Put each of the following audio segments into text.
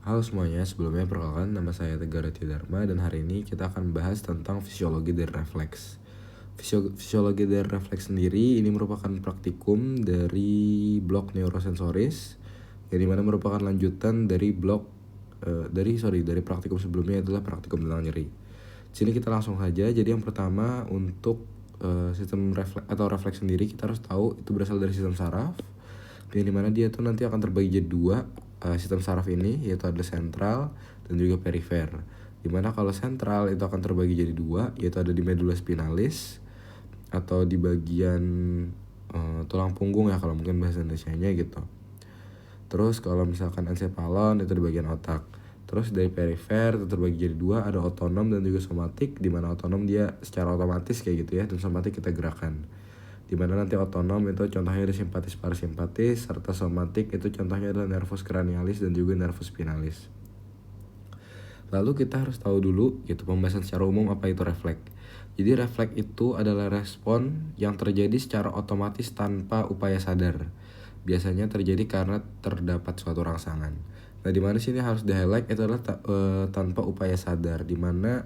Halo semuanya, sebelumnya perkenalkan nama saya Tegar Dharma dan hari ini kita akan membahas tentang fisiologi dari refleks. Fisiologi dari refleks sendiri ini merupakan praktikum dari blok neurosensoris yang dimana merupakan lanjutan dari dari praktikum sebelumnya adalah praktikum tentang nyeri. Sini kita langsung saja. Jadi yang pertama untuk sistem refleks sendiri kita harus tahu itu berasal dari sistem saraf yang dimana dia tuh nanti akan terbagi jadi dua sistem saraf ini, yaitu ada sentral dan juga perifer. Dimana kalau sentral itu akan terbagi jadi dua, yaitu ada di medula spinalis atau di bagian tulang punggung ya kalau mungkin bahasa Indonesianya gitu. Terus kalau misalkan encephalon itu di bagian otak. Terus dari perifer itu terbagi jadi dua, ada otonom dan juga somatik, dimana otonom dia secara otomatis kayak gitu ya, dan somatik kita gerakan. Dimana nanti otonom itu contohnya ada simpatis parasimpatis, serta somatik itu contohnya adalah nervus cranialis dan juga nervus spinalis. Lalu kita harus tahu dulu gitu pembahasan secara umum apa itu refleks. Jadi refleks itu adalah respon yang terjadi secara otomatis tanpa upaya sadar. Biasanya terjadi karena terdapat suatu rangsangan. Nah, di mana sini harus di-highlight itu adalah tanpa upaya sadar, di mana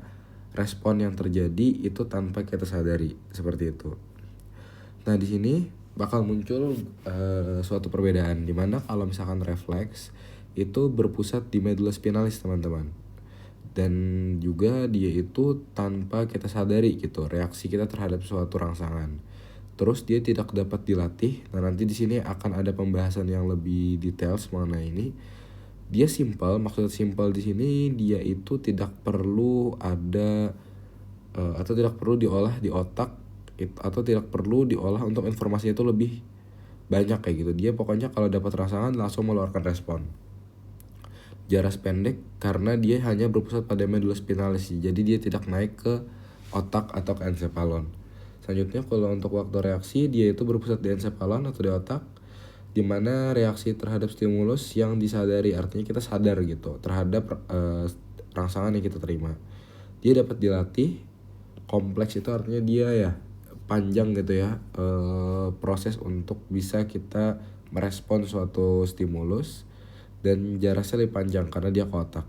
respon yang terjadi itu tanpa kita sadari, seperti itu. Nah, di sini bakal muncul suatu perbedaan di mana kalau misalkan refleks itu berpusat di medula spinalis, teman-teman. Dan juga dia itu tanpa kita sadari gitu, reaksi kita terhadap suatu rangsangan. Terus dia tidak dapat dilatih. Nah, nanti di sini akan ada pembahasan yang lebih detail mengenai ini. Dia simple, maksud simple di sini dia itu tidak perlu ada atau tidak perlu diolah di otak atau tidak perlu diolah untuk informasi itu lebih banyak kayak gitu. Dia pokoknya kalau dapat rangsangan langsung mengeluarkan respon. Jarak pendek karena dia hanya berpusat pada medula spinalis, jadi dia tidak naik ke otak atau ke encephalon. Selanjutnya kalau untuk waktu reaksi dia itu berpusat di encephalon atau di otak, dimana reaksi terhadap stimulus yang disadari, artinya kita sadar gitu terhadap rangsangan yang kita terima. Dia dapat dilatih. Kompleks itu artinya dia ya panjang gitu ya proses untuk bisa kita merespon suatu stimulus, dan jaraknya lebih panjang karena dia ke otak.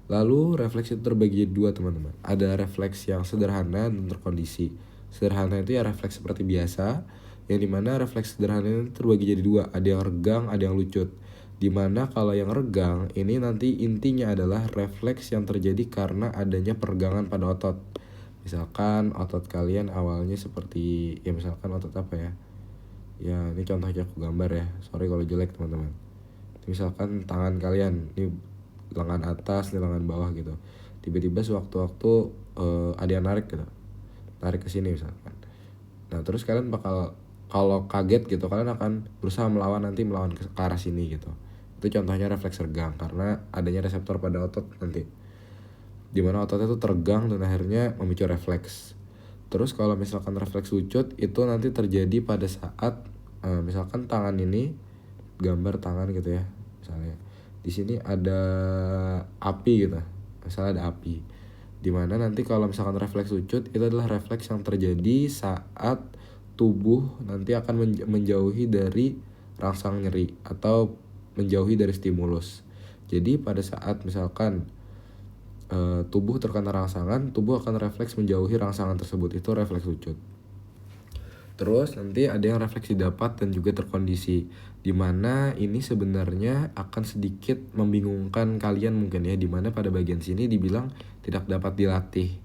Lalu refleks itu terbagi dua, teman-teman. Ada refleks yang sederhana dan terkondisi. Sederhana itu ya refleks seperti biasa, yang dimana refleks sederhana itu terbagi jadi dua, ada yang regang, ada yang lucut. Dimana kalau yang regang ini nanti intinya adalah refleks yang terjadi karena adanya peregangan pada otot. Misalkan otot kalian awalnya seperti ya misalkan otot apa ya? Ya ini contohnya aku gambar ya. Sorry kalau jelek, teman-teman. Misalkan tangan kalian ini lengan atas, ini lengan bawah gitu. Tiba-tiba sewaktu-waktu ada yang narik gitu. Narik ke sini misalkan. Nah, terus kalian bakal kalau kaget gitu kalian akan berusaha melawan ke arah sini gitu. Itu contohnya refleks regang karena adanya reseptor pada otot nanti. Dimana ototnya itu teregang dan akhirnya memicu refleks. Terus kalau misalkan refleks lucut itu nanti terjadi pada saat misalkan tangan ini, gambar tangan gitu ya, misalnya di sini ada api gitu, misalnya ada api, dimana nanti kalau misalkan refleks lucut itu adalah refleks yang terjadi saat tubuh nanti akan menjauhi dari rangsang nyeri atau menjauhi dari stimulus. Jadi pada saat misalkan tubuh terkena rangsangan, tubuh akan refleks menjauhi rangsangan tersebut, itu refleks lucut. Terus nanti ada yang refleksi dapat dan juga terkondisi, dimana ini sebenarnya akan sedikit membingungkan kalian mungkin ya, dimana pada bagian sini dibilang tidak dapat dilatih.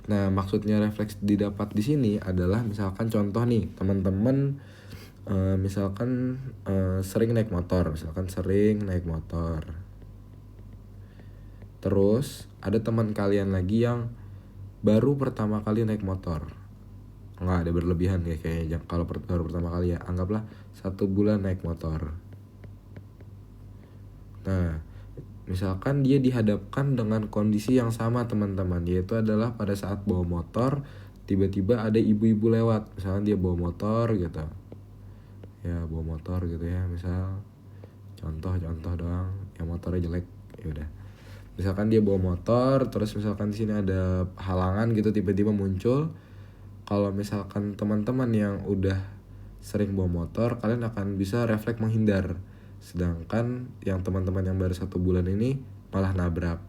Nah, maksudnya refleks didapat di sini adalah misalkan contoh nih teman-teman sering naik motor, terus ada teman kalian lagi yang baru pertama kali naik motor. Nggak ada berlebihan ya kayaknya kalau baru pertama kali ya, anggaplah 1 bulan naik motor. Nah, misalkan dia dihadapkan dengan kondisi yang sama, teman-teman, yaitu adalah pada saat bawa motor tiba-tiba ada ibu-ibu lewat. Misalkan dia bawa motor gitu ya, misal contoh doang yang motornya jelek, ya udah. Misalkan dia bawa motor, terus misalkan di sini ada halangan gitu tiba-tiba muncul. Kalau misalkan teman-teman yang udah sering bawa motor, kalian akan bisa refleks menghindar. Sedangkan yang teman-teman yang baru 1 bulan ini malah nabrak.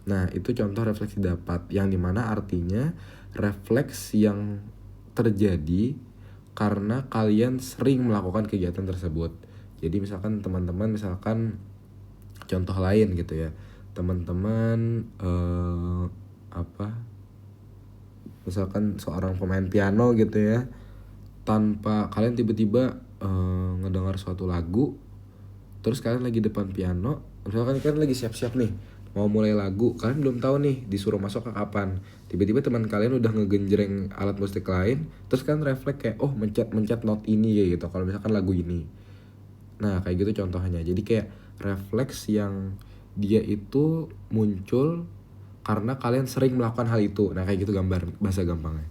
Nah, itu contoh refleks didapat, yang dimana artinya refleks yang terjadi karena kalian sering melakukan kegiatan tersebut. Jadi misalkan teman-teman, contoh lain gitu ya, teman-teman misalkan seorang pemain piano gitu ya, tanpa kalian tiba-tiba ngedengar suatu lagu, terus kalian lagi depan piano, misalkan kalian lagi siap-siap nih mau mulai lagu, kalian belum tahu nih disuruh masuk ke kapan, tiba-tiba teman kalian udah ngegenjreng alat musik lain, terus kalian refleks kayak oh mencet note ini kayak gitu kalau misalkan lagu ini. Nah kayak gitu contohnya. Jadi kayak refleks yang dia itu muncul karena kalian sering melakukan hal itu. Nah kayak gitu gambar bahasa gampangnya.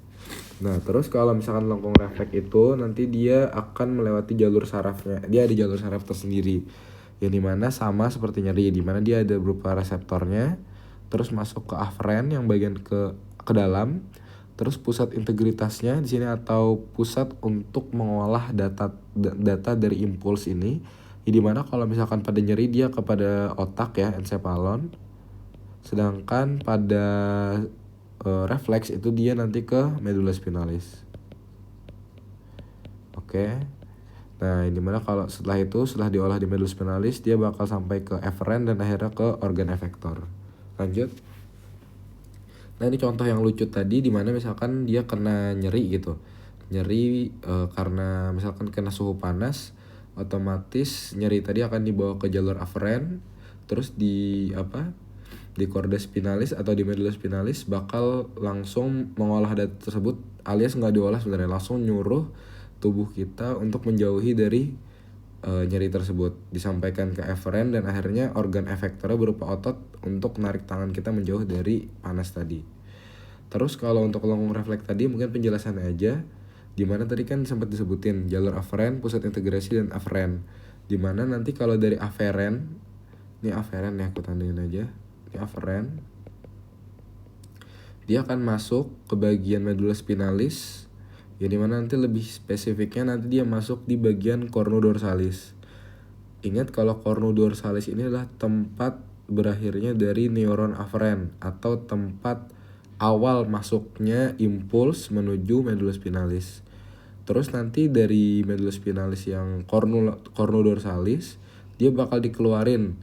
Nah terus kalau misalkan lengkung refleks itu nanti dia akan melewati jalur sarafnya. Dia ada jalur saraf tersendiri, yang dimana sama seperti nyeri, dimana dia ada berupa reseptornya, terus masuk ke aferen yang bagian ke dalam, terus pusat integritasnya di sini atau pusat untuk mengolah data dari impuls ini, di dimana kalau misalkan pada nyeri dia kepada otak ya, ensephalon, sedangkan pada refleks itu dia nanti ke medula spinalis. Oke. Nah, dimana kalau setelah diolah di medula spinalis, dia bakal sampai ke eferen dan akhirnya ke organ efektor. Lanjut. Nah, ini contoh yang lucu tadi, dimana misalkan dia kena nyeri gitu. Nyeri karena misalkan kena suhu panas, otomatis nyeri tadi akan dibawa ke jalur aferen, terus di corda spinalis atau di medula spinalis bakal langsung mengolah data tersebut, alias nggak diolah sebenarnya, langsung nyuruh tubuh kita untuk menjauhi dari nyeri tersebut, disampaikan ke eferen dan akhirnya organ efektornya berupa otot untuk menarik tangan kita menjauh dari panas tadi. Terus kalau untuk lengkung refleks tadi mungkin penjelasannya aja, dimana tadi kan sempat disebutin jalur aferen, pusat integrasi dan aferen, dimana nanti kalau dari aferen, ini aferen ya aku tandain aja, ini aferen, dia akan masuk ke bagian medula spinalis, ya dimana nanti lebih spesifiknya nanti dia masuk di bagian cornudorsalis. Ingat kalau cornudorsalis ini adalah tempat berakhirnya dari neuron aferen atau tempat awal masuknya impuls menuju medula spinalis. Terus nanti dari medula spinalis yang cornudorsalis dia bakal dikeluarin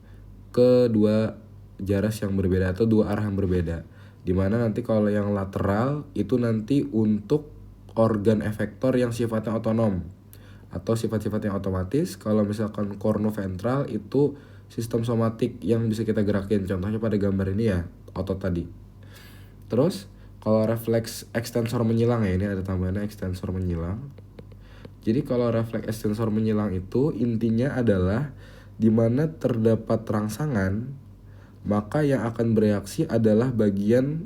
ke dua jaras yang berbeda atau dua arah yang berbeda. Dimana nanti kalau yang lateral itu nanti untuk organ efektor yang sifatnya otonom atau sifat-sifat yang otomatis. Kalau misalkan kornoventral itu sistem somatik yang bisa kita gerakin, contohnya pada gambar ini ya, otot tadi. Terus kalau refleks ekstensor menyilang ya, ini ada tambahannya ekstensor menyilang. Jadi kalau refleks ekstensor menyilang itu intinya adalah dimana terdapat rangsangan, maka yang akan bereaksi adalah bagian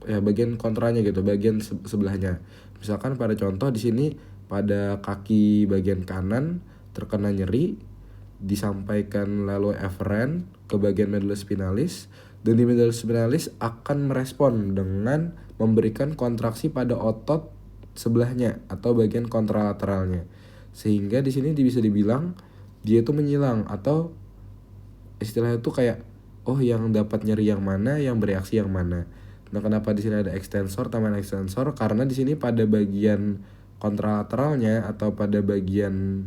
bagian kontranya gitu, bagian sebelahnya. Misalkan pada contoh di sini pada kaki bagian kanan terkena nyeri, disampaikan lalu eferen ke bagian medula spinalis, dan di medula spinalis akan merespon dengan memberikan kontraksi pada otot sebelahnya atau bagian kontralateralnya. Sehingga di sini bisa dibilang dia itu menyilang, atau istilahnya itu kayak oh yang dapat nyeri yang mana, yang bereaksi yang mana. Nah, kenapa di sini ada ekstensor, tambahan ekstensor? Karena di sini pada bagian kontralateralnya atau pada bagian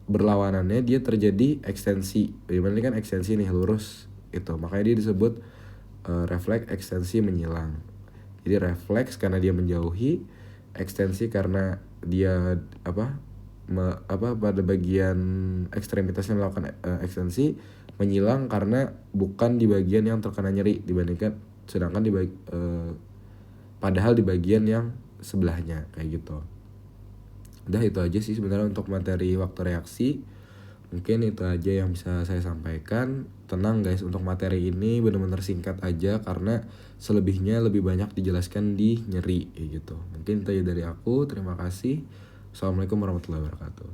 berlawanannya dia terjadi ekstensi. Dimana ini kan ekstensi nih lurus itu, makanya dia disebut refleks ekstensi menyilang. Jadi refleks karena dia menjauhi, ekstensi karena dia pada bagian ekstremitasnya melakukan ekstensi, menyilang karena bukan di bagian yang terkena nyeri dibandingkan sedangkan padahal di bagian yang sebelahnya kayak gitu. Udah itu aja sih sebenarnya untuk materi waktu reaksi. Mungkin itu aja yang bisa saya sampaikan. Tenang guys, untuk materi ini benar-benar singkat aja karena selebihnya lebih banyak dijelaskan di nyeri kayak gitu. Mungkin itu aja dari aku. Terima kasih. Assalamualaikum warahmatullahi wabarakatuh.